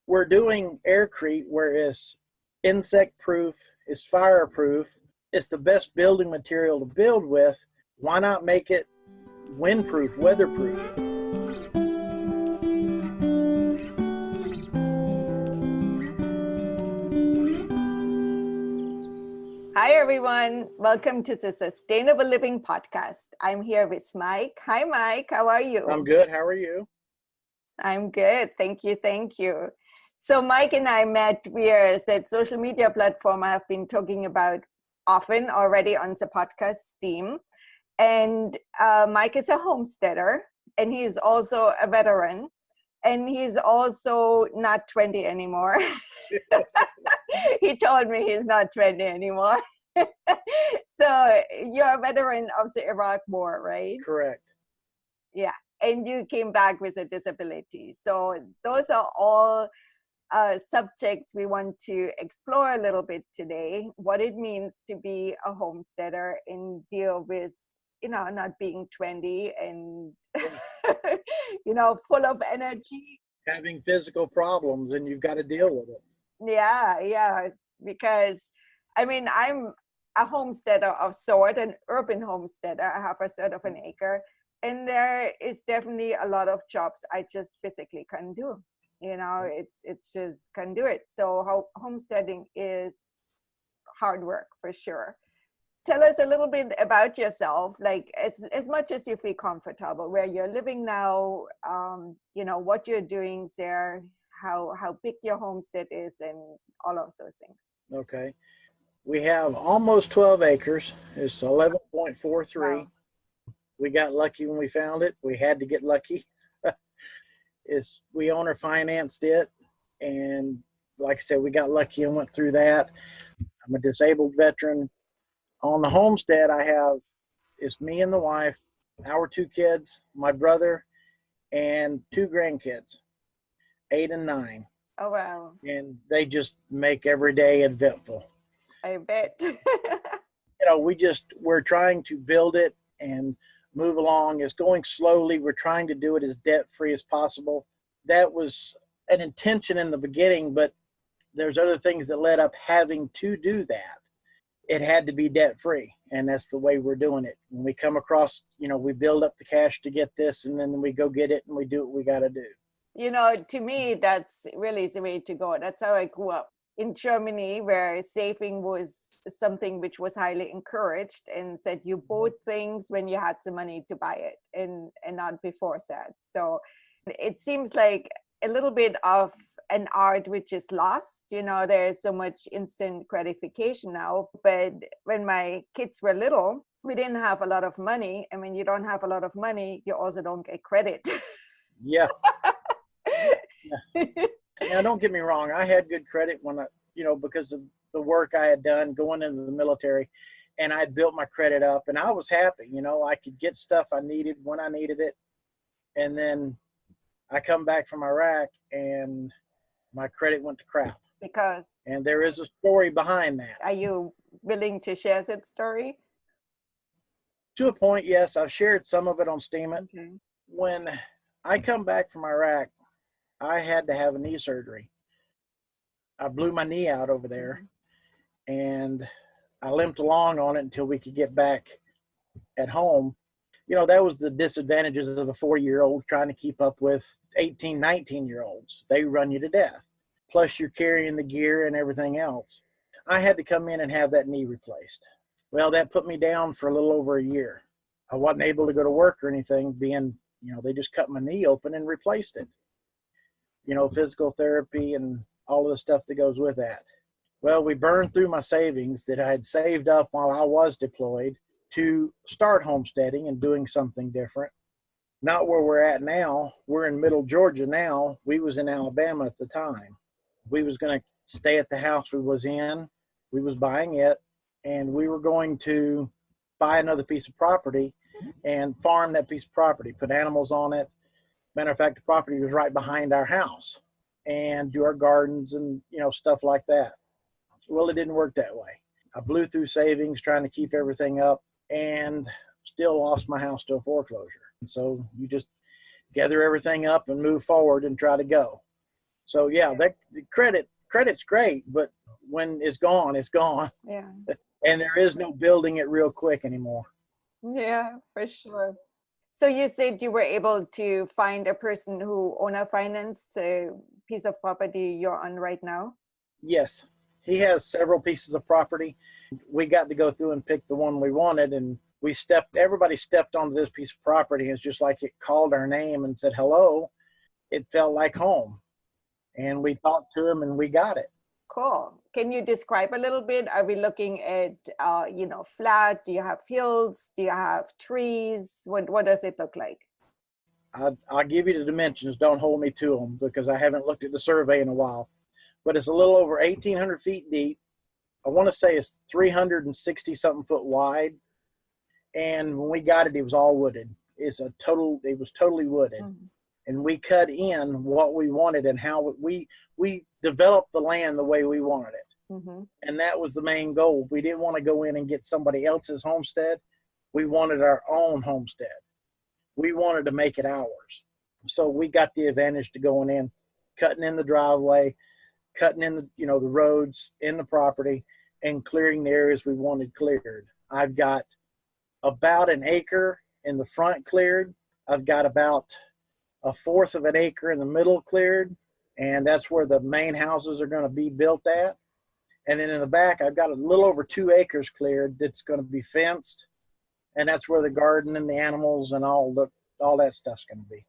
We're doing Aircrete, where it's insect proof, it's fireproof, it's the best building material to build with. Why not make it windproof, weatherproof? Hi, everyone. Welcome to the Sustainable Living Podcast. I'm here with Mike. Hi, Mike. How are you? I'm good. How are you? I'm good. Thank you. Thank you. So Mike and I met via that social media platform I have been talking about often already on the podcast Steem. And Mike is a homesteader, and he's also a veteran. And he's also not 20 anymore. He told me he's not 20 anymore. So you're a veteran of the Iraq War, right? Correct. Yeah. And you came back with a disability. So those are all subjects we want to explore a little bit today. What it means to be a homesteader and deal with, not being 20 and, full of energy. Having physical problems, and you've got to deal with it. Yeah. Because, I'm a homesteader of sort, an urban homesteader. I have a third of an acre. And there is definitely a lot of jobs I just physically can't do. It's just can't do it. So homesteading is hard work for sure. Tell us a little bit about yourself, like as much as you feel comfortable, where you're living now, what you're doing there, how big your homestead is, and all of those things. Okay. We have almost 12 acres. It's 11.43. Wow. We got lucky when we found it. We had to get lucky. We owner financed it. And like I said, we got lucky and went through that. I'm a disabled veteran. On the homestead, it's me and the wife, our 2 kids, my brother, and 2 grandkids, 8 and 9. Oh, wow. And they just make every day eventful. I bet. We're trying to build it and move along. It's going slowly. We're trying to do it as debt-free as possible. That was an intention in the beginning, but there's other things that led up having to do that. It had to be debt-free, and that's the way we're doing it. When we come across, we build up the cash to get this, and then we go get it, and we do what we got to do. To me, that's really the way to go. That's how I grew up in Germany, where saving was something which was highly encouraged, and said you bought things when you had the money to buy it, and not before that. So it seems like a little bit of an art which is lost. There's so much instant gratification now. But when my kids were little, we didn't have a lot of money. And when you don't have a lot of money, you also don't get credit. Yeah. Yeah, don't get me wrong. I had good credit when because of the work I had done going into the military, and I had built my credit up, and I was happy. I could get stuff I needed when I needed it. And then I come back from Iraq, and my credit went to crap. Because? And there is a story behind that. Are you willing to share that story? To a point, yes. I've shared some of it on Steemit. Okay. When I come back from Iraq, I had to have a knee surgery. I blew my knee out over there, and I limped along on it until we could get back at home. That was the disadvantages of a 40-year-old trying to keep up with 18, 19-year-olds. They run you to death. Plus you're carrying the gear and everything else. I had to come in and have that knee replaced. Well, that put me down for a little over a year. I wasn't able to go to work or anything, being, they just cut my knee open and replaced it. Physical therapy and all of the stuff that goes with that. Well, we burned through my savings that I had saved up while I was deployed to start homesteading and doing something different. Not where we're at now. We're in middle Georgia now. We was in Alabama at the time. We was going to stay at the house we was in. We was buying it, and we were going to buy another piece of property and farm that piece of property, put animals on it. Matter of fact, the property was right behind our house, and do our gardens and, stuff like that. Well, it didn't work that way. I blew through savings trying to keep everything up, and still lost my house to a foreclosure. And so you just gather everything up and move forward and try to go. So yeah, that the credit's great, but when it's gone, it's gone. Yeah. And there is no building it real quick anymore. Yeah, for sure. So you said you were able to find a person who owner financed a piece of property you're on right now? Yes, he has several pieces of property. We got to go through and pick the one we wanted, and everybody stepped onto this piece of property. It's just like it called our name and said hello. It felt like home. And we talked to him and we got it. Cool. Can you describe a little bit? Are we looking at, flat? Do you have hills? Do you have trees? What does it look like? I'll give you the dimensions. Don't hold me to them because I haven't looked at the survey in a while. But it's a little over 1,800 feet deep. I want to say it's 360 something foot wide. And when we got it, it was all wooded. It was totally wooded. Mm-hmm. And we cut in what we wanted and how we developed the land the way we wanted it. Mm-hmm. And that was the main goal. We didn't want to go in and get somebody else's homestead. We wanted our own homestead. We wanted to make it ours. So we got the advantage to going in, cutting in the driveway, cutting in the roads in the property, and clearing the areas we wanted cleared. I've got about an acre in the front cleared. I've got about a fourth of an acre in the middle cleared, and that's where the main houses are going to be built at. And then in the back, I've got a little over 2 acres cleared that's going to be fenced, and that's where the garden and the animals and all that stuff's going to be.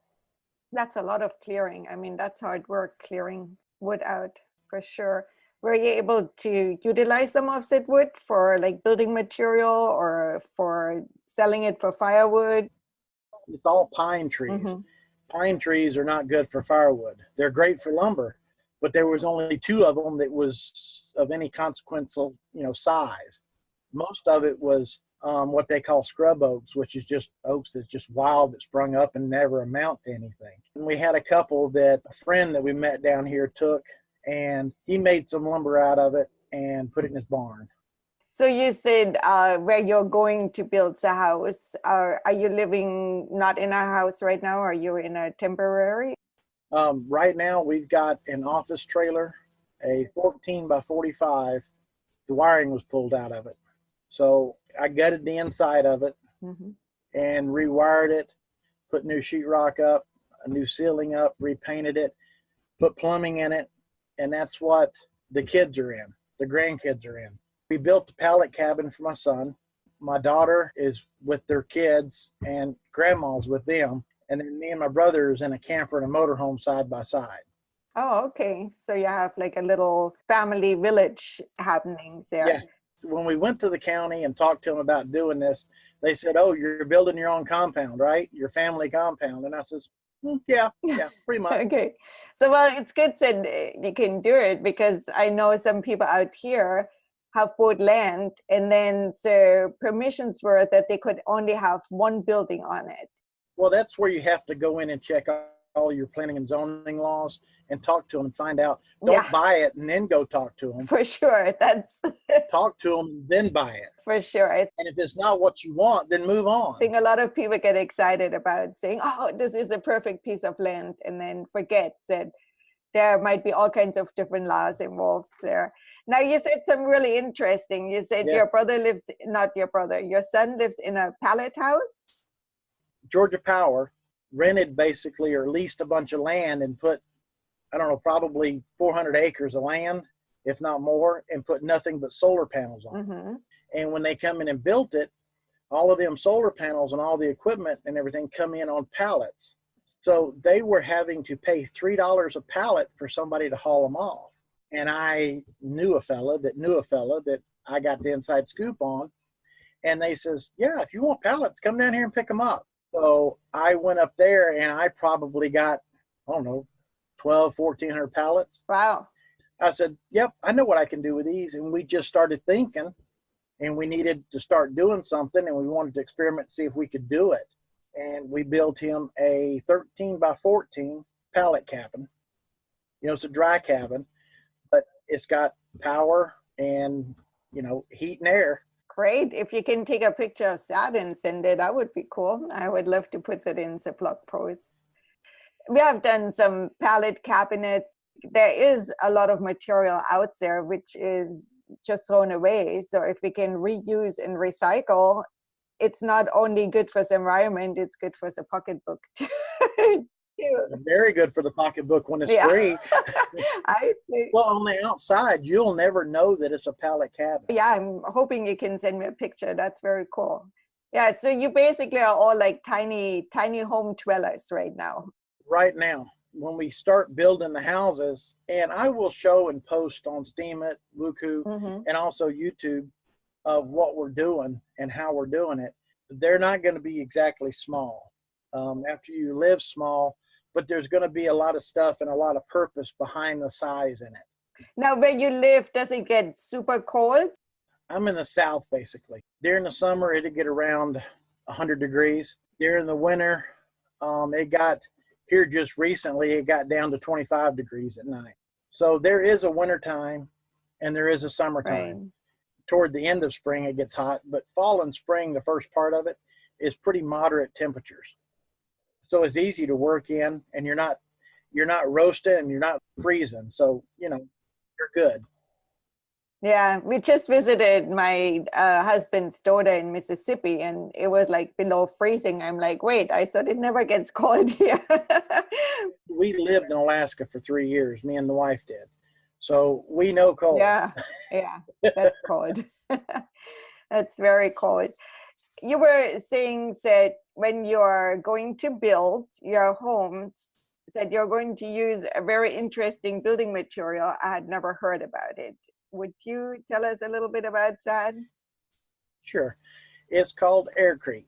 That's a lot of clearing. I mean, that's hard work, clearing wood out, for sure. Were you able to utilize some of that wood for like building material or for selling it for firewood? It's all pine trees. Mm-hmm. Pine trees are not good for firewood. They're great for lumber, but there was only 2 of them that was of any consequential, size. Most of it was what they call scrub oaks, which is just oaks that's just wild, that sprung up and never amount to anything. And we had a couple that a friend that we met down here took, and he made some lumber out of it and put it in his barn. So you said where you're going to build a house. Are you living not in a house right now? Are you in a temporary? Right now, we've got an office trailer, a 14 by 45. The wiring was pulled out of it. So I gutted the inside of it mm-hmm. and rewired it, put new sheetrock up, a new ceiling up, repainted it, put plumbing in it, and that's what the kids are in, the grandkids are in. We built a pallet cabin for my son. My daughter is with their kids and grandma's with them. And then me and my brother is in a camper and a motorhome side by side. Oh, okay. So you have like a little family village happenings there. Yeah. When we went to the county and talked to them about doing this, they said, "Oh, you're building your own compound, right? Your family compound." And I says, yeah, pretty much. Okay. So, well, it's good that you can do it because I know some people out here have bought land and then the permissions were that they could only have one building on it. Well, that's where you have to go in and check all your planning and zoning laws and talk to them and find out. Don't buy it and then go talk to them. For sure. That's talk to them and then buy it. For sure. And if it's not what you want, then move on. I think a lot of people get excited about saying, "Oh, this is the perfect piece of land," and then forget that there might be all kinds of different laws involved there. Now, you said something really interesting. You said your son lives in a pallet house? Georgia Power rented basically or leased a bunch of land and put, I don't know, probably 400 acres of land, if not more, and put nothing but solar panels on mm-hmm. it. And when they come in and built it, all of them solar panels and all the equipment and everything come in on pallets. So they were having to pay $3 a pallet for somebody to haul them off. And I knew a fella that I got the inside scoop on. And they says, "Yeah, if you want pallets, come down here and pick them up." So I went up there and I probably got, I don't know, 1,400 pallets. Wow. I said, "Yep, I know what I can do with these." And we just started thinking, and we needed to start doing something, and we wanted to experiment and see if we could do it. And we built him a 13 by 14 pallet cabin. It's a dry cabin, but it's got power and, heat and air. Great. If you can take a picture of that and send it, that would be cool. I would love to put that in the blog post. We have done some pallet cabinets. there is a lot of material out there which is just thrown away. So if we can reuse and recycle, it's not only good for the environment, it's good for the pocketbook too. Very good for the pocketbook when it's Yeah. free. I think. Well, on the outside, you'll never know that it's a pallet cabinet. Yeah, I'm hoping you can send me a picture. That's very cool. Yeah, so you basically are all like tiny home dwellers right now. Right now, when we start building the houses, and I will show and post on Steemit, Weku, and also YouTube of what we're doing and how we're doing it, they're not going to be exactly small. After you live small, but there's going to be a lot of stuff and a lot of purpose behind the size in it. Now, where you live, does it get super cold? I'm in the south, basically. During the summer, it'd get around 100 degrees. During the winter, it got, here just recently, it got down to 25 degrees at night. So there is a winter time and there is a summertime. Right. Toward the end of spring, it gets hot, but fall and spring, the first part of it, is pretty moderate temperatures. So it's easy to work in, and you're not roasting and you're not freezing. So, you know, you're good. Yeah, we just visited my husband's daughter in Mississippi, and it was like below freezing. I'm like, wait, I thought it never gets cold here. We lived in Alaska for 3 years, me and the wife did. So we know cold. Yeah, that's cold. That's very cold. You were saying that when you're going to build your homes, that you're going to use a very interesting building material. I had never heard about it. Would you tell us a little bit about that? Sure. It's called Aircrete.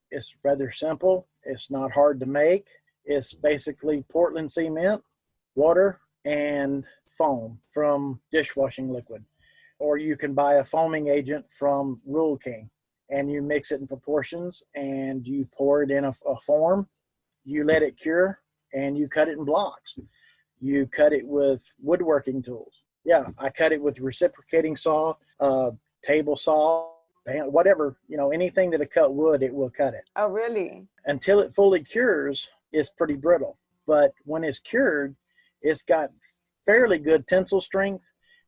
It's rather simple. It's not hard to make. It's basically Portland cement, water, and foam from dishwashing liquid. Or you can buy a foaming agent from Rule King, and you mix it in proportions and you pour it in a form. You let it cure and you cut it in blocks. You cut it with woodworking tools. Yeah, I cut it with reciprocating saw, table saw, whatever, you know, anything that'll cut wood, it will cut it. Oh, really? Until it fully cures, it's pretty brittle. But when it's cured, it's got fairly good tensile strength.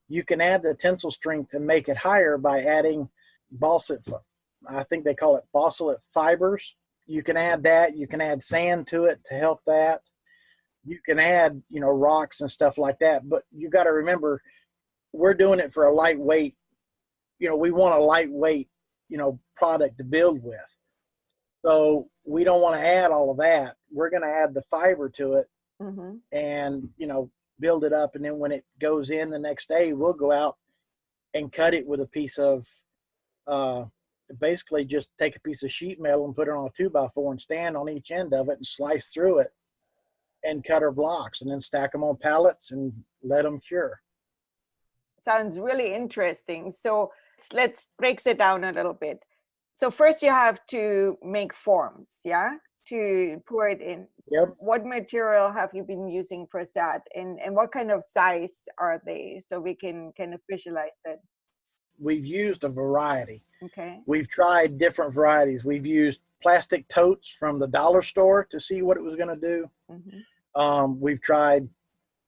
You can add the tensile strength and make it higher by adding balsate, I think they call it balsate fibers. You can add that. You can add sand to it to help that. You can add, you know, rocks and stuff like that. But you got to remember, we're doing it for a lightweight, you know, we want a lightweight, you know, product to build with. So we don't want to add all of that. We're going to add the fiber to it and, you know, build it up. And then when it goes in the next day, we'll go out and cut it with a piece of, basically just take a piece of sheet metal and put it on a 2x4 and stand on each end of it and slice through it and cut our blocks and then stack them on pallets and let them cure. Sounds really interesting. So let's break it down a little bit. So first you have to make forms, yeah, to pour it in. Yep. What material have you been using for that, and what kind of size are they, so we can kind of visualize it? We've used a variety. Okay. We've tried different varieties. We've used plastic totes from the dollar store to see what it was going to do. We've tried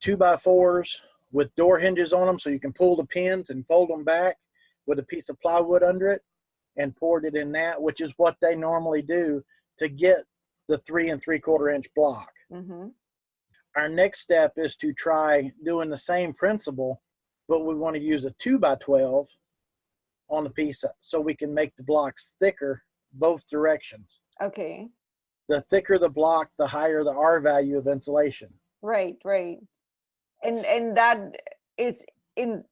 2x4s with door hinges on them so you can pull the pins and fold them back with a piece of plywood under it, and poured it in that, which is what they normally do to get the 3 3/4 inch block. Our next step is to try doing the same principle, but we want to use a 2x12 on the piece so we can make the blocks thicker both directions. Okay. The thicker the block, the higher the R value of insulation. Right. And that is in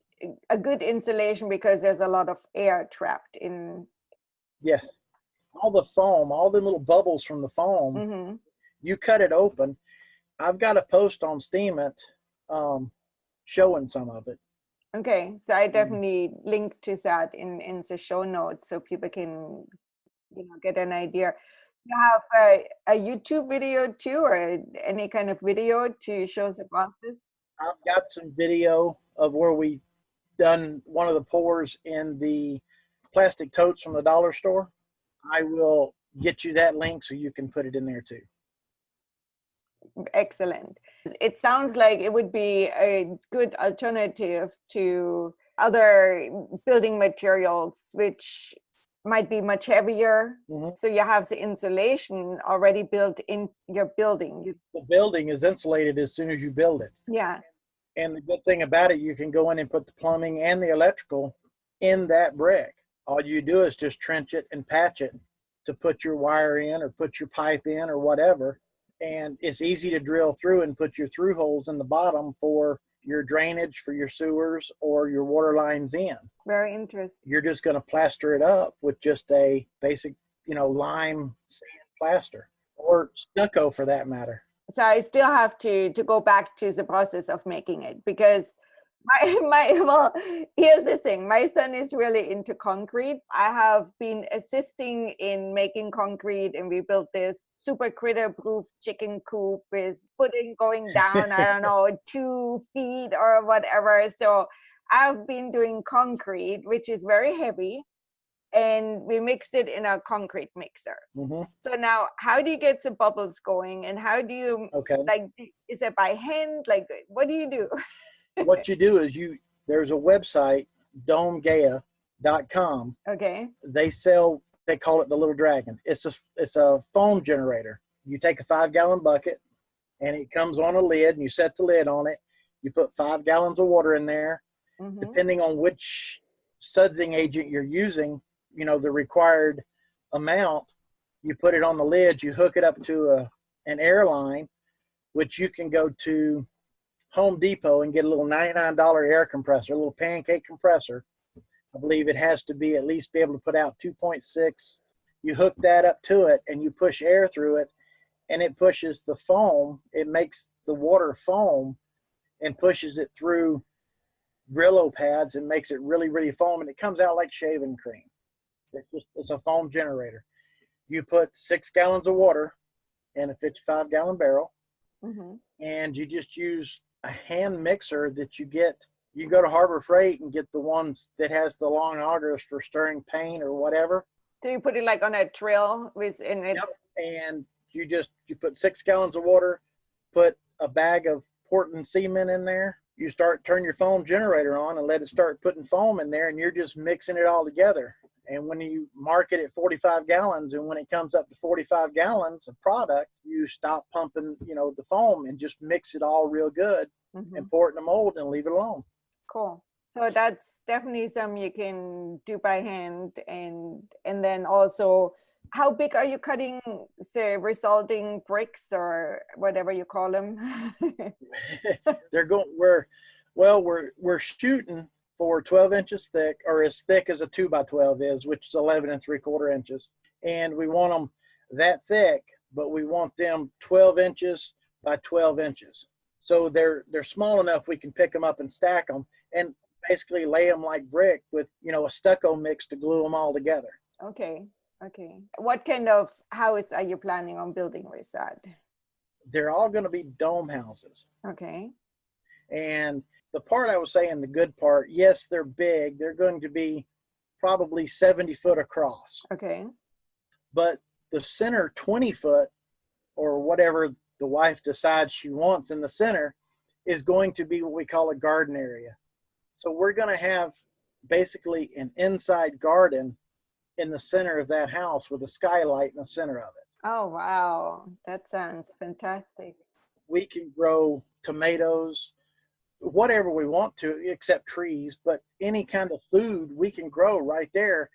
a good insulation because there's a lot of air trapped in. Yes. All the foam, all the little bubbles from the foam, you cut it open. I've got a post on Steemit showing some of it. Okay, so I definitely link to that in the show notes so people can, you know, get an idea. You have a YouTube video too, or any kind of video to show the process? I've got some video of where we done one of the pours in the plastic totes from the dollar store. I will get you that link so you can put it in there too. Excellent. It sounds like it would be a good alternative to other building materials, which might be much heavier. Mhm. So you have the insulation already built in your building. The building is insulated as soon as you build it. Yeah. And the good thing about it, you can go in and put the plumbing and the electrical in that brick. All you do is just trench it and patch it to put your wire in or put your pipe in or whatever. And it's easy to drill through and put your through holes in the bottom for your drainage, for your sewers, or your water lines in. Very interesting. You're just going to plaster it up with just a basic, lime sand plaster or stucco for that matter. So I still have to go back to the process of making it, because well, here's the thing. My son is really into concrete. I have been assisting in making concrete, and we built this super critter-proof chicken coop with footing going down, I don't know, 2 feet or whatever. So I've been doing concrete, which is very heavy, and we mixed it in a concrete mixer. Mm-hmm. So now, how do you get the bubbles going, and how do you, is it by hand? Like, what do you do? What you do is there's a website, domegaia.com. Okay. They call it the Little Dragon. It's a foam generator. You take a 5-gallon bucket and it comes on a lid, and you set the lid on it. You put 5 gallons of water in there. Mm-hmm. Depending on which sudsing agent you're using, the required amount, you put it on the lid, you hook it up to an air line, which you can go to Home Depot and get a little $99 air compressor, a little pancake compressor. I believe it has to be at least be able to put out 2.6. You hook that up to it and you push air through it, and it pushes the foam. It makes the water foam and pushes it through Brillo pads and makes it really, really foam, and it comes out like shaving cream. It's a foam generator. You put 6 gallons of water in a 55-gallon barrel, mm-hmm. and you just use a hand mixer that you get. You go to Harbor Freight and get the ones that has the long augers for stirring paint or whatever. So you put it like on a drill and yep. And you put 6 gallons of water, put a bag of Portland cement in there. You turn your foam generator on and let it start putting foam in there, and you're just mixing it all together. And when you mark it at 45 gallons, and when it comes up to 45 gallons of product, you stop pumping, the foam, and just mix it all real good, mm-hmm. and pour it in the mold and leave it alone. Cool. So that's definitely something you can do by hand. And then also, how big are you cutting the resulting bricks or whatever you call them? We're shooting for 12 inches thick, or as thick as a 2x12 is, which is 11 3/4 inches. And we want them that thick, but we want them 12 inches by 12 inches. So they're small enough we can pick them up and stack them and basically lay them like brick with, a stucco mix to glue them all together. Okay. What kind of house are you planning on building with that? They're all going to be dome houses. Okay. And the part I was saying, the good part, yes, they're big. They're going to be probably 70 foot across. Okay. But the center 20 foot, or whatever the wife decides she wants in the center, is going to be what we call a garden area. So we're going to have basically an inside garden in the center of that house with a skylight in the center of it. Oh, wow. That sounds fantastic. We can grow tomatoes, whatever we want to, except trees, but any kind of food we can grow right there.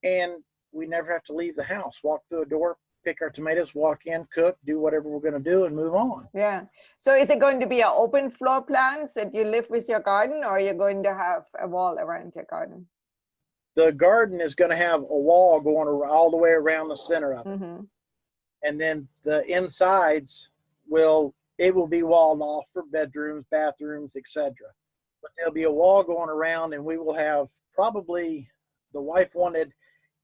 And we never have to leave the house, walk through a door, pick our tomatoes, walk in, cook, do whatever we're going to do, and move on. Yeah. So is it going to be an open floor plans that you live with your garden, or are you going to have a wall around your garden? The garden is going to have a wall going all the way around the center of it. Mm-hmm. And then the insides will be walled off for bedrooms, bathrooms, etc. But there'll be a wall going around, and we will have probably, the wife wanted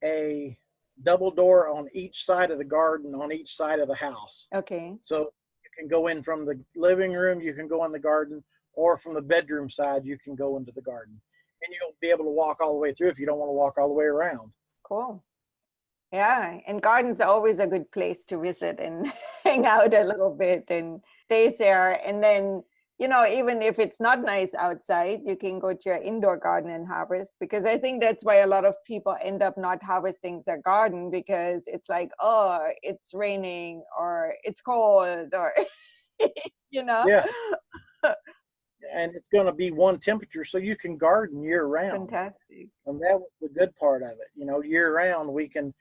a double door on each side of the garden, on each side of the house. Okay. So you can go in from the living room, you can go in the garden, or from the bedroom side, you can go into the garden. And you'll be able to walk all the way through if you don't want to walk all the way around. Cool. Yeah, and gardens are always a good place to visit and hang out a little bit. And stays there. And then, you know, even if it's not nice outside, you can go to your indoor garden and harvest, because I think that's why a lot of people end up not harvesting their garden, because it's like, oh, it's raining or it's cold or, you know. Yeah. And it's going to be one temperature, so you can garden year round. Fantastic. And that was the good part of it. You know, year round, we can,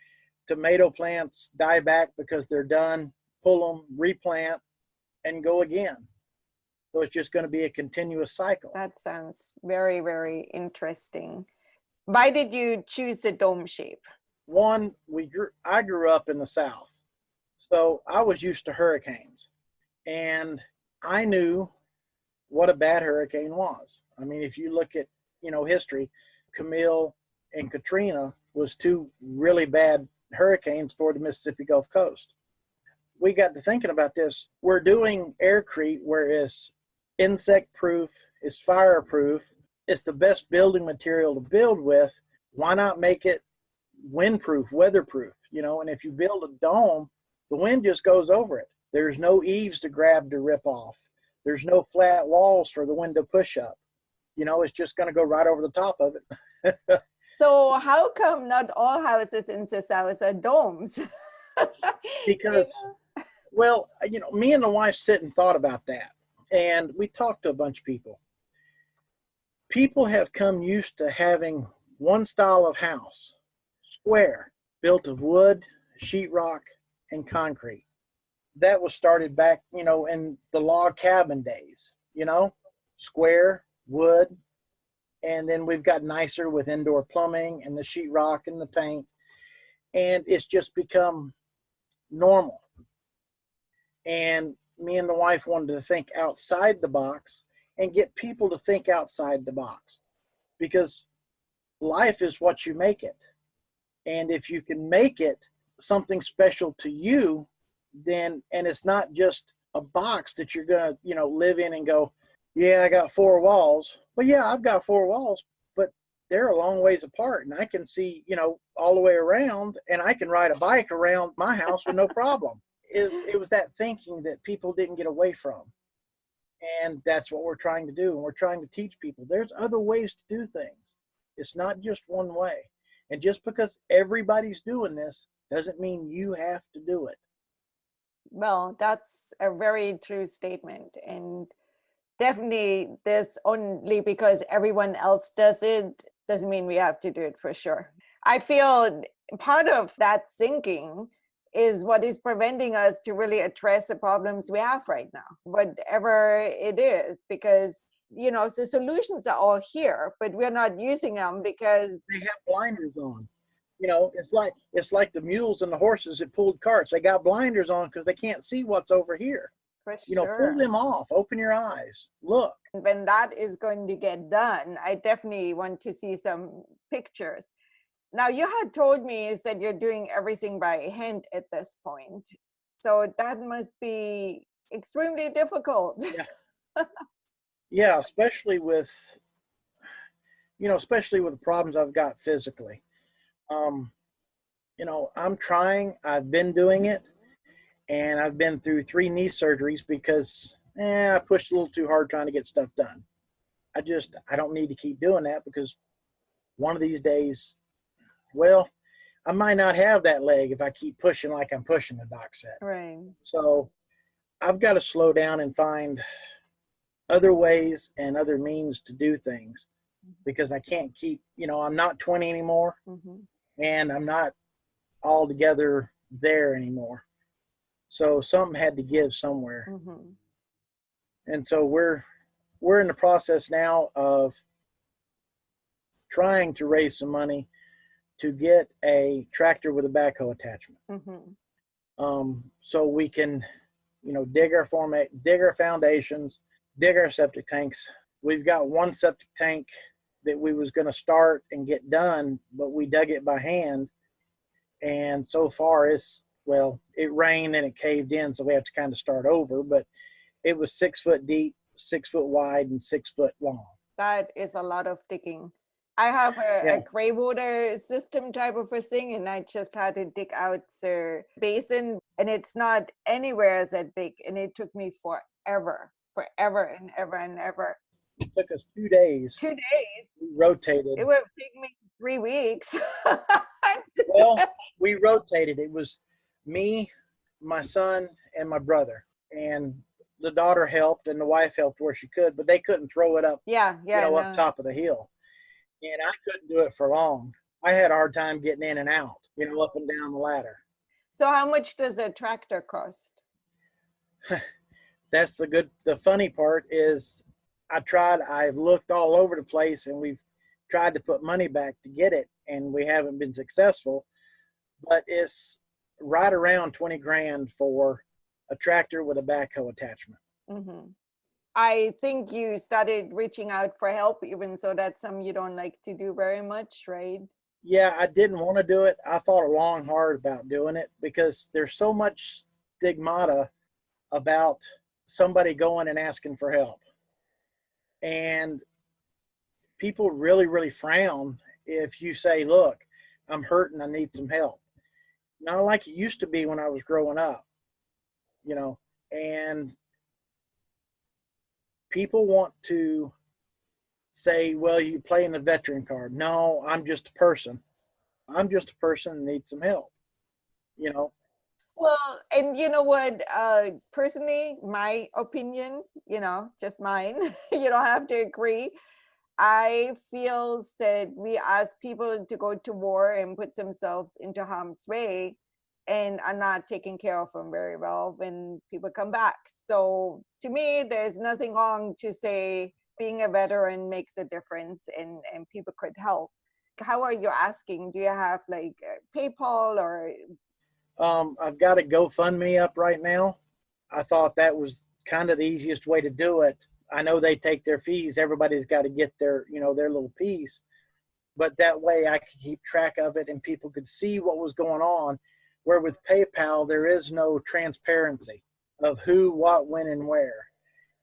tomato plants die back because they're done, pull them, replant, and go again. So it's just going to be a continuous cycle. That sounds very, very interesting. Why did you choose the dome shape? One, I grew up in the South, so I was used to hurricanes, and I knew what a bad hurricane was. I mean, if you look at, you know, history, Camille and Katrina was two really bad hurricanes for the Mississippi Gulf Coast. We got to thinking about this. We're doing Aircrete, where it's insect proof, it's fireproof, it's the best building material to build with. Why not make it windproof, weatherproof? You know, and if you build a dome, the wind just goes over it. There's no eaves to grab to rip off. There's no flat walls for the wind to push up. You know, it's just going to go right over the top of it. So how come not all houses in the South are domes? Because, well, you know, me and the wife sit and thought about that. And we talked to a bunch of people. People have come used to having one style of house, square, built of wood, sheetrock, and concrete. That was started back, you know, in the log cabin days, you know, square, wood, and then we've got nicer with indoor plumbing and the sheetrock and the paint, and it's just become normal. And me and the wife wanted to think outside the box and get people to think outside the box, because life is what you make it. And if you can make it something special to you, then, and it's not just a box that you're going to, you know, live in and go, yeah, I got four walls. Well, yeah, I've got four walls, but they're a long ways apart, and I can see, you know, all the way around, and I can ride a bike around my house with no problem. It was that thinking that people didn't get away from. And that's what we're trying to do. And we're trying to teach people there's other ways to do things. It's not just one way. And just because everybody's doing this doesn't mean you have to do it. Well, that's a very true statement. And definitely this only because everyone else does it doesn't mean we have to do it, for sure. I feel part of that thinking is what is preventing us to really address the problems we have right now, whatever it is, because, you know, the solutions are all here, but we're not using them because they have blinders on. You know, it's like the mules and the horses that pulled carts. They got blinders on because they can't see what's over here. For you know, sure. Pull them off, open your eyes, look. When that is going to get done, I definitely want to see some pictures. Now, you had told me is that you're doing everything by hand at this point. So that must be extremely difficult. Yeah, yeah, especially with, you know, especially with the problems I've got physically. You know, I'm trying, I've been doing it, and I've been through 3 knee surgeries because I pushed a little too hard trying to get stuff done. I don't need to keep doing that, because one of these days, well, I might not have that leg if I keep pushing like I'm pushing, the doc said. Right. So I've got to slow down and find other ways and other means to do things, because I can't keep, you know, I'm not 20 anymore, and I'm not altogether there anymore. So something had to give somewhere. And so we're in the process now of trying to raise some money to get a tractor with a backhoe attachment. So we can, you know, dig our foundations, dig our septic tanks. We've got one septic tank that we was going to start and get done, but we dug it by hand. And so far it rained and it caved in, so we have to kind of start over, but it was 6 foot deep, 6 foot wide, and 6 foot long. That is a lot of digging. I have a gray water system type of a thing, and I just had to dig out the basin, and it's not anywhere as that big, and it took me forever and ever and ever. It took us 2 days. 2 days. We rotated. It would take me 3 weeks. Well, we rotated. It was me, my son, and my brother. And the daughter helped and the wife helped where she could, but they couldn't throw it up, Yeah, no. up top of the hill. And I couldn't do it for long. I had a hard time getting in and out, up and down the ladder. So how much does a tractor cost? That's the funny part is I've looked all over the place and we've tried to put money back to get it and we haven't been successful, but it's right around 20 grand for a tractor with a backhoe attachment. Mm-hmm. I think you started reaching out for help, even so that's something you don't like to do very much, right? Yeah, I didn't want to do it. I thought long and hard about doing it because there's so much stigmata about somebody going and asking for help. And people really, really frown if you say, look, I'm hurting, I need some help. Not like it used to be when I was growing up, and people want to say, well, you play in the veteran card. No, I'm just a person. I'm just a person that needs some help, Well, and you know what, personally, my opinion, just mine, you don't have to agree. I feel that we ask people to go to war and put themselves into harm's way and are not taking care of them very well when people come back. So to me, there's nothing wrong to say being a veteran makes a difference and people could help. How are you asking? Do you have like PayPal or? I've got a GoFundMe up right now. I thought that was kind of the easiest way to do it. I know they take their fees. Everybody's got to get their little piece, but that way I could keep track of it and people could see what was going on. Where with PayPal, there is no transparency of who, what, when, and where.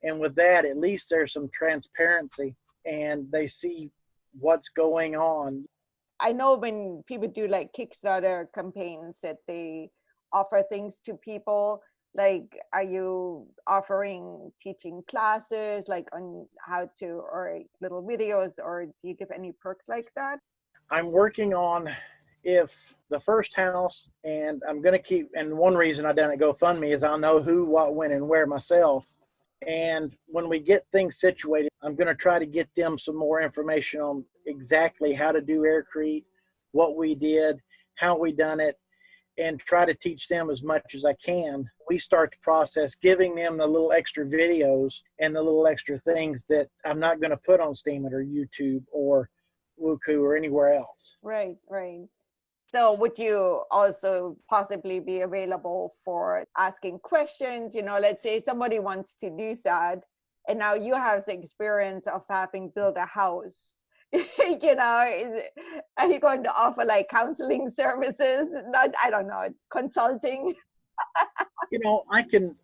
And with that, at least there's some transparency and they see what's going on. I know when people do like Kickstarter campaigns that they offer things to people. Like, are you offering teaching classes like on how to, or little videos, or do you give any perks like that? I'm working on if the first house, and I'm going to keep, and one reason I done it GoFundMe is I'll know who, what, when, and where myself. And when we get things situated, I'm going to try to get them some more information on exactly how to do Aircrete, what we did, how we done it, and try to teach them as much as I can. We start the process giving them the little extra videos and the little extra things that I'm not going to put on Steemit or YouTube or Weku or anywhere else. Right, right. So would you also possibly be available for asking questions? Let's say somebody wants to do that, and now you have the experience of having built a house. Are you going to offer like counseling services? Not, I don't know, consulting? I can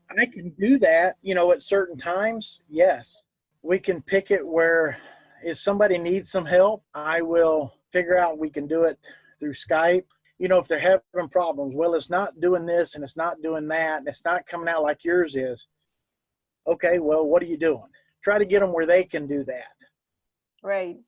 do that, at certain times. Yes, we can pick it where if somebody needs some help, I will figure out we can do it through Skype. If they're having problems, well, it's not doing this and it's not doing that and it's not coming out like yours is. Okay, well, what are you doing? Try to get them where they can do that. Right.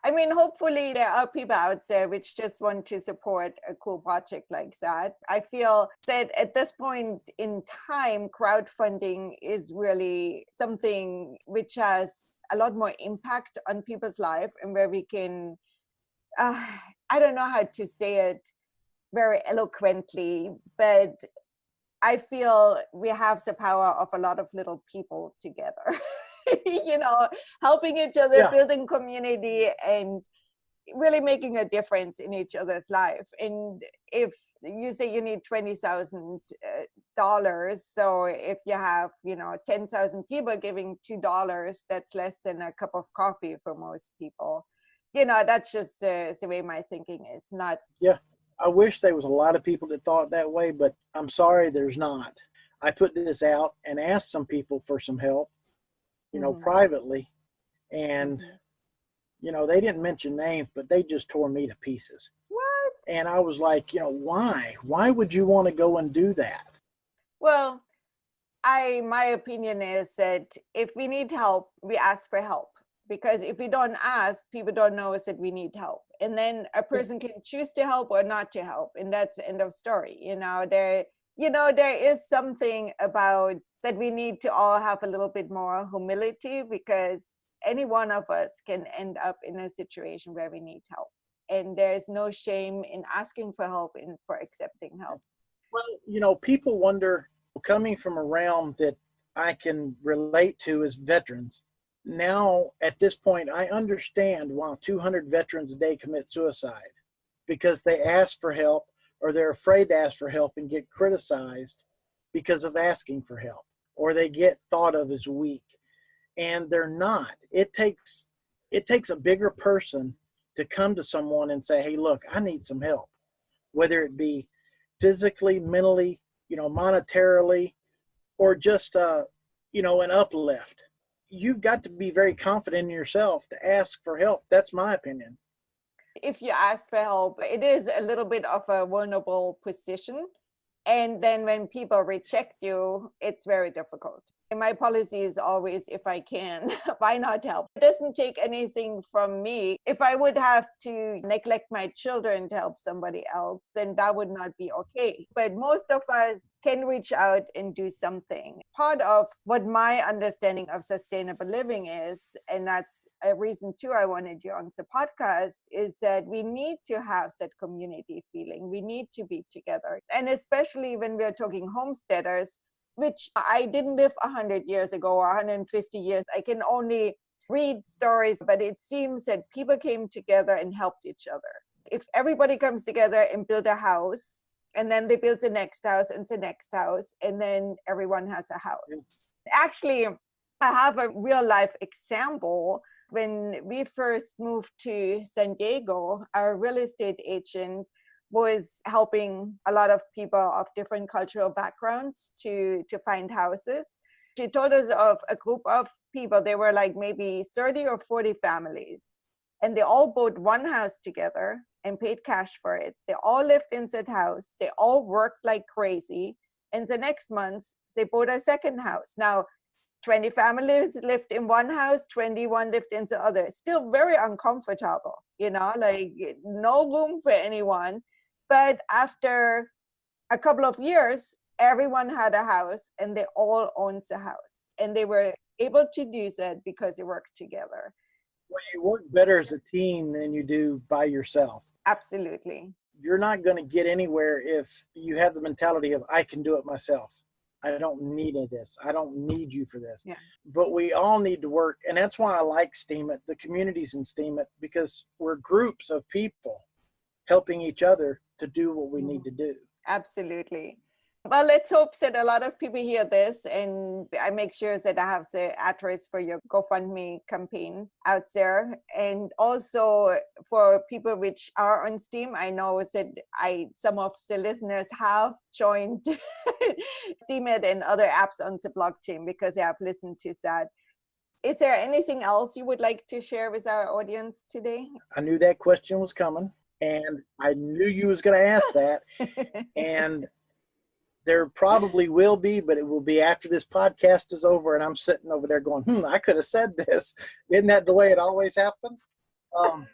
I mean, hopefully there are people out there which just want to support a cool project like that. I feel that at this point in time, crowdfunding is really something which has a lot more impact on people's life, and where we can, I don't know how to say it very eloquently, but I feel we have the power of a lot of little people together. Helping each other, Yeah. building community, and really making a difference in each other's life. And if you say you need $20,000, so if you have 10,000 people giving $2, that's less than a cup of coffee for most people. That's just the way my thinking is. Not. Yeah, I wish there was a lot of people that thought that way, but I'm sorry, there's not. I put this out and asked some people for some help, privately, and they didn't mention names, but they just tore me to pieces. What? And I was like, why would you want to go and do that? Well, My opinion is that if we need help, we ask for help. Because if we don't ask, people don't know us that we need help. And then a person can choose to help or not to help. And that's the end of story. There is something about that we need to all have a little bit more humility, because any one of us can end up in a situation where we need help. And there's no shame in asking for help and for accepting help. Well, people wonder, coming from a realm that I can relate to as veterans, now at this point, I understand why 200 veterans a day commit suicide, because they ask for help or they're afraid to ask for help and get criticized because of asking for help, or they get thought of as weak, and they're not. It takes a bigger person to come to someone and say, hey, look, I need some help, whether it be physically, mentally, monetarily, or just, an uplift. You've got to be very confident in yourself to ask for help. That's my opinion. If you ask for help, it is a little bit of a vulnerable position. And then when people reject you, it's very difficult. And my policy is always, if I can, why not help? It doesn't take anything from me. If I would have to neglect my children to help somebody else, then that would not be okay. But most of us can reach out and do something. Part of what my understanding of sustainable living is, and that's a reason too I wanted you on the podcast, is that we need to have that community feeling. We need to be together. And especially when we're talking homesteaders, which I didn't live 100 years ago or 150 years. I can only read stories, but it seems that people came together and helped each other. If everybody comes together and build a house, and then they build the next house and the next house, and then everyone has a house. Yes. Actually, I have a real life example. When we first moved to San Diego, our real estate agent was helping a lot of people of different cultural backgrounds to find houses. She told us of a group of people. They were like maybe 30 or 40 families, and they all bought one house together and paid cash for it. They all lived in that house. They all worked like crazy. And the next month, they bought a second house. Now, 20 families lived in one house, 21 lived in the other. Still very uncomfortable, like no room for anyone. But after a couple of years, everyone had a house and they all owned the house. And they were able to do that because they worked together. Well, you work better as a team than you do by yourself. Absolutely. You're not going to get anywhere if you have the mentality of, I can do it myself. I don't need this. I don't need you for this. Yeah. But we all need to work. And that's why I like Steemit, the communities in Steemit, because we're groups of people helping each other to do what we need to do. Absolutely. Well, let's hope that a lot of people hear this, and I make sure that I have the address for your GoFundMe campaign out there. And also for people which are on Steem, I know that some of the listeners have joined Steemit and other apps on the blockchain because they have listened to that. Is there anything else you would like to share with our audience today? I knew that question was coming. And I knew you was going to ask that. And there probably will be, but it will be after this podcast is over. And I'm sitting over there going, I could have said this. Isn't that the way it always happens? Well,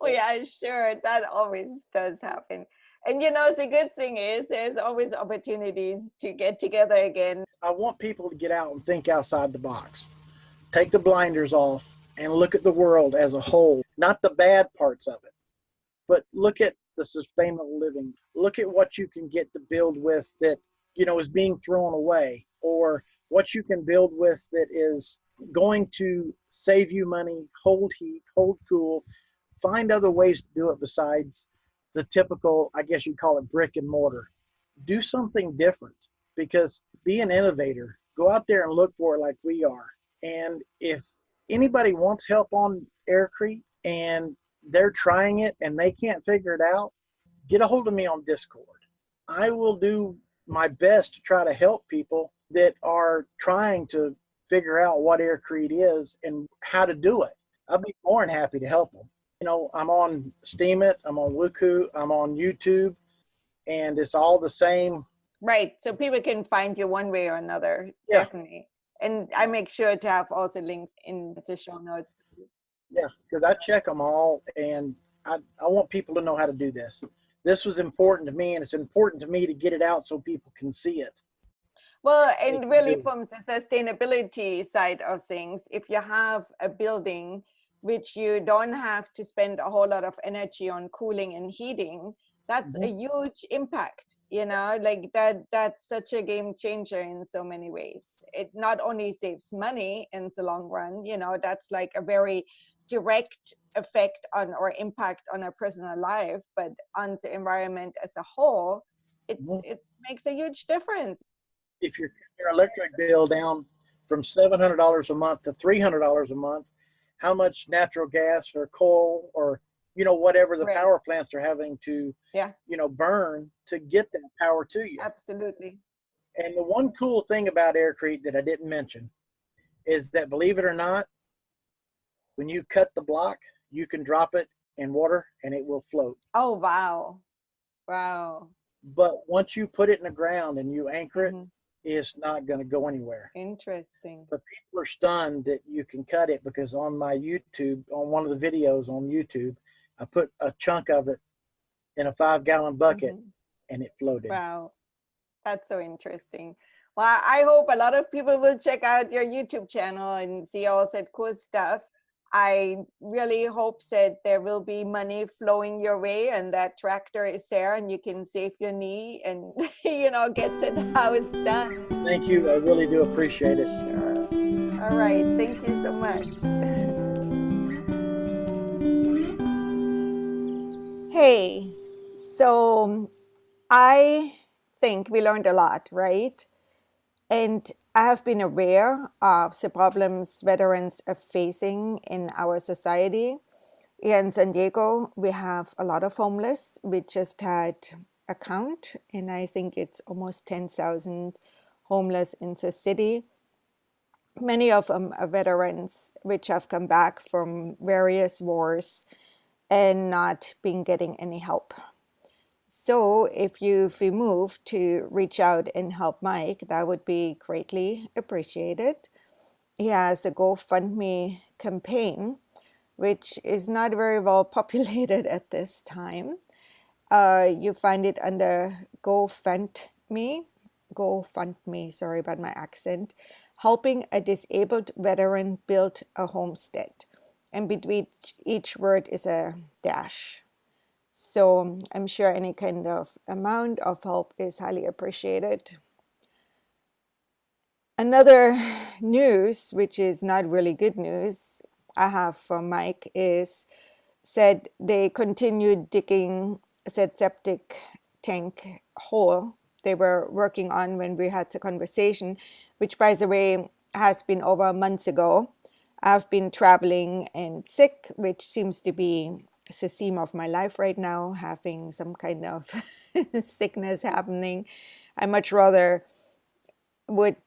yeah, sure. That always does happen. And, the good thing is there's always opportunities to get together again. I want people to get out and think outside the box. Take the blinders off and look at the world as a whole, not the bad parts of it, but look at the sustainable living. Look at what you can get to build with that, is being thrown away, or what you can build with that is going to save you money, hold heat, hold cool, find other ways to do it besides the typical, I guess you'd call it brick and mortar. Do something different, because be an innovator. Go out there and look for it like we are. And if anybody wants help on Aircrete and they're trying it and they can't figure it out, get a hold of me on Discord. I will do my best to try to help people that are trying to figure out what Aircrete is and how to do it. I'll be more than happy to help them. I'm on Steemit, I'm on Weku, I'm on YouTube, and it's all the same Right. So people can find you one way or another, Yeah, definitely. And I make sure to have also links in the show notes. yeah, because I check them all, and I want people to know how to do this. This was important to me, and it's important to me to get it out so people can see it. Well, They and can really do it. from the sustainability side of things, if you have a building which you don't have to spend a whole lot of energy on cooling and heating, that's a Mhm. huge impact, you know, like that's such a game changer in so many ways. It not only saves money in the long run, you know, that's like a very direct effect on or impact on a personal life, but on the environment as a whole, Mhm. it makes a huge difference. If your electric bill down from $700 a month to $300 a month, how much natural gas or coal or whatever the Right. power plants are having to Yeah, burn to get that power to you. absolutely. And the one cool thing about Aircrete that I didn't mention is that, believe it or not, when you cut the block, you can drop it in water and it will float. Oh, wow. Wow. But once you put it in the ground and you anchor it, Hmm. it's not going to go anywhere. Interesting. But people are stunned that you can cut it, because on my YouTube, on one of the videos on YouTube, I put a chunk of it in a 5-gallon bucket Hmm. and it floated. Wow. That's so interesting. Well, I hope a lot of people will check out your YouTube channel and see all that cool stuff. I really hope that there will be money flowing your way and that tractor is there and you can save your knee and, you know, get that house done. Thank you. I really do appreciate it. Sure. All right. Thank you so much. Hey, so I think we learned a lot, right? And I have been aware of the problems veterans are facing in our society. Here in San Diego, we have a lot of homeless. We just had a count, and I think it's almost 10,000 homeless in the city. Many of them are veterans which have come back from various wars and not been getting any help. So if you've moved to reach out and help Mike, that would be greatly appreciated. He has a GoFundMe campaign, which is not very well populated at this time. You find it under GoFundMe, sorry about my accent, helping a disabled veteran build a homestead. And between each word is a dash. So I'm sure any kind of amount of help is highly appreciated. Another news, which is not really good news, I have from Mike is said they continued digging said septic tank hole they were working on when we had the conversation, which by the way has been over months ago. I've been traveling and sick, which seems to be the theme of my life right now, having some kind of sickness happening. I much rather would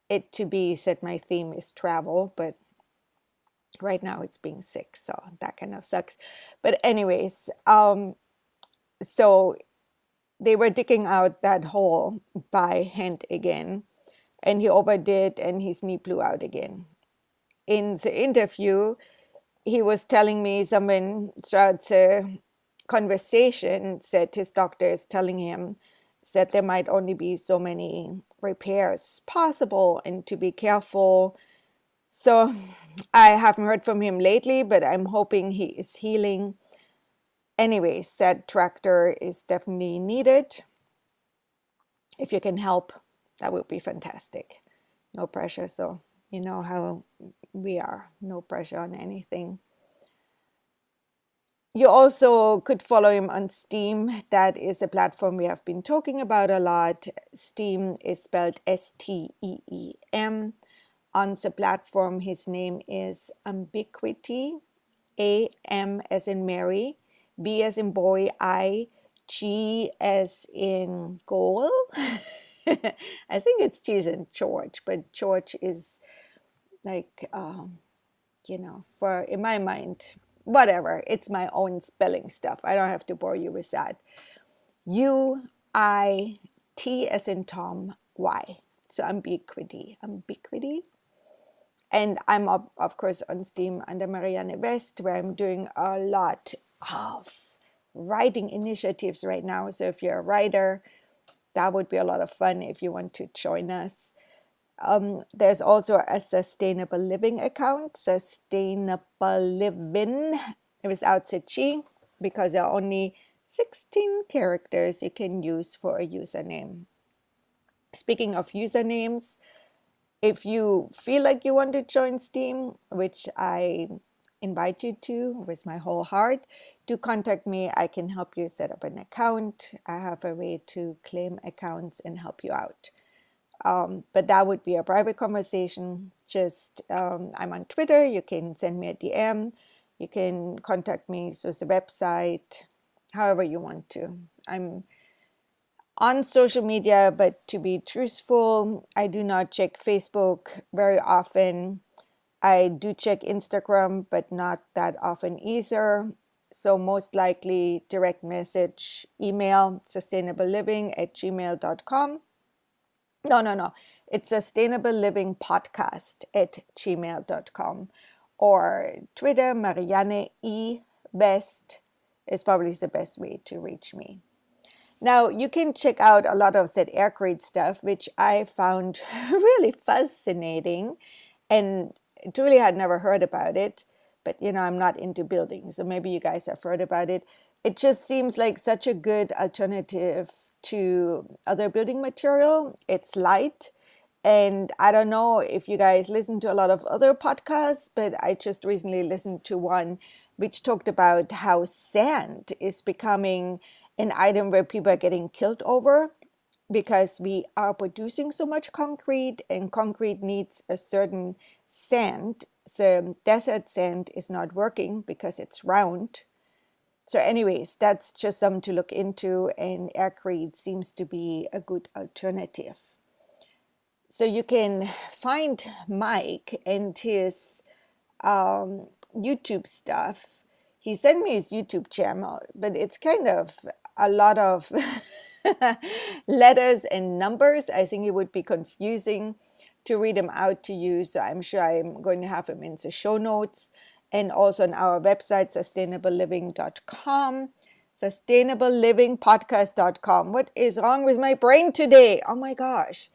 it to be said my theme is travel, but right now it's being sick, so that kind of sucks. But anyways, so they were digging out that hole by hand again, and he overdid, and his knee blew out again. In the interview, he was telling me someone throughout the conversation said his doctor is telling him that there might only be so many repairs possible and to be careful. So I haven't heard from him lately, but I'm hoping he is healing. Anyways, that tractor is definitely needed. If you can help, that would be fantastic. No pressure. So you know how we are. No pressure on anything. You also could follow him on Steem. That is a platform we have been talking about a lot. Steem is spelled Steem. On the platform, his name is Ubiquity. A-M as in Mary, B as in boy, I, G as in goal. I think it's G as in George, but George is like, for in my mind, whatever. It's my own spelling stuff. I don't have to bore you with that. U I T as in Tom, Y. So Ubiquity. And I'm, of course, on Steem under Marianne West, where I'm doing a lot of writing initiatives right now. So if you're a writer, that would be a lot of fun if you want to join us. There's also a sustainable living account, sustainable living without the G, because there are only 16 characters you can use for a username. Speaking of usernames, if you feel like you want to join Steem, which I invite you to with my whole heart, do contact me. I can help you set up an account. I have a way to claim accounts and help you out. But that would be a private conversation. Just I'm on Twitter. You can send me a DM. You can contact me through the website, however you want to. I'm on social media, but to be truthful, I do not check Facebook very often. I do check Instagram, but not that often either. So most likely direct message, email, sustainableliving@gmail.com. No. It's sustainablelivingpodcast@gmail.com, or Twitter, Marianne E. West is probably the best way to reach me. Now, you can check out a lot of that Aircrete stuff, which I found really fascinating, and truly had never heard about it. But, I'm not into building, so maybe you guys have heard about it. It just seems like such a good alternative to other building material. It's light. And I don't know if you guys listen to a lot of other podcasts, but I just recently listened to one which talked about how sand is becoming an item where people are getting killed over, because we are producing so much concrete, and concrete needs a certain sand. So desert sand is not working because it's round. So anyways, that's just something to look into, and Aircrete seems to be a good alternative. So you can find Mike and his YouTube stuff. He sent me his YouTube channel, but it's kind of a lot of letters and numbers. I think it would be confusing to read them out to you. So I'm sure I'm going to have them in the show notes, and also on our website, sustainableliving.com, sustainablelivingpodcast.com. What is wrong with my brain today? Oh my gosh.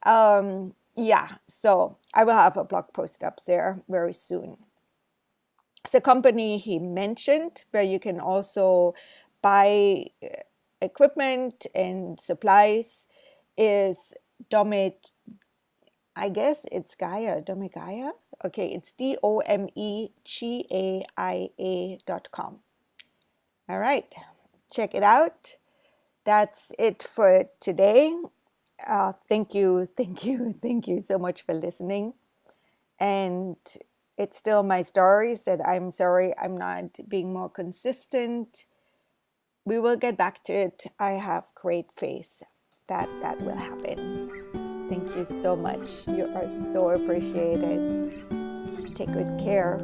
Yeah, so I will have a blog post up there very soon. The company he mentioned, where you can also buy equipment and supplies, is Domit. I guess it's Domegaia. Okay, it's DOMEGAIA.com. All right, check it out. That's it for today. Thank you so much for listening. And it's still my stories that I'm sorry I'm not being more consistent. We will get back to it. I have great faith that will happen. Thank you so much. You are so appreciated. Take good care.